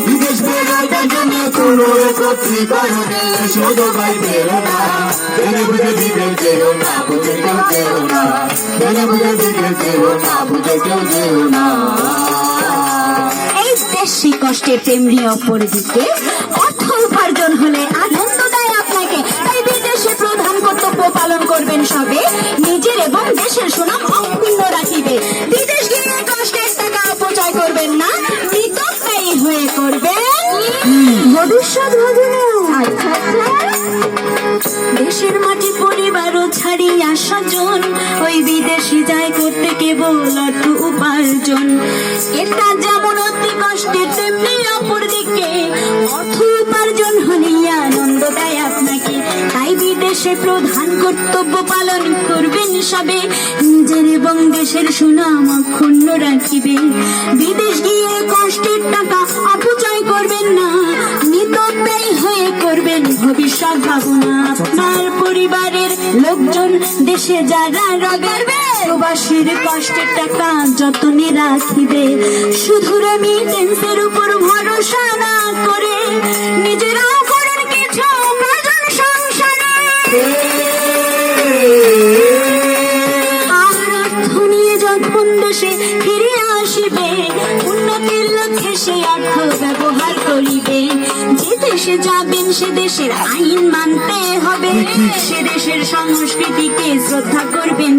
বিদেশ বেরোবার জন্য কোনো একত্রীকরণে শুধু ভাই বেরো না, জেনে বুঝে বিদেশ যেও না, বুঝে কেউ যেও না, জেনে বুঝে বিদেশ যেও না, বুঝে কেউ যেও না। এই দেশি কষ্টে তেমনি অপর দিকে অর্থ উপার্জন হলে আনন্দ দেয় আপনাকে, তাই বিদেশে প্রধান কর্তব্য পালন করবেন সবে, নিজের এবং দেশের সুনাম অক্ষুণ্ণ রাখিবে। বিদেশ গিয়ে কষ্টের টাকা অপচয় করবেন না, কৃতজ্ঞায়ী হয়ে করবেন ভবিষ্যৎ ভজনেও। দেশের মাটি পরিবারও ছাড়িয়া স্বজন, ওই বিদেশি যায় করতে কেবল অর্থ উপার্জন। এটা যেমন অতি কষ্টের তেমনি অপর দিকে অর্থ উপার্জন হলে আনন্দ দেয় আপনাকে, তাই বিদেশে প্রধান কর্তব্য পালন করবেন সবে, নিজের এবং দেশের সুনাম অক্ষুণ্ণ রাখিবে। বিদেশ গিয়ে কষ্টের টাকা অপচয় করবেন না, মিতব্যয়ী হয়ে করবেন ভবিষ্যৎ ভাবনা। আপনার পরিবারের লোকজন দেশে যারা রগারবে, প্রবাসীর কষ্টের টাকা যতনে রাখিবে। শুধু রেমিটেন্সের উপর ভরসা না করে নিজেরাও করেন কিছু প্রয়োজন সংসারে। আর অর্থ নিয়ে যখন দেশে ফিরে আসিবে, উন্নতির লক্ষ্যে সে অর্থ ব্যবহার করিবে। যে দেশে যাবেন সে দেশের আইন মানতে হবে, সে দেশের সংস্কৃতিকে শ্রদ্ধা করবেন।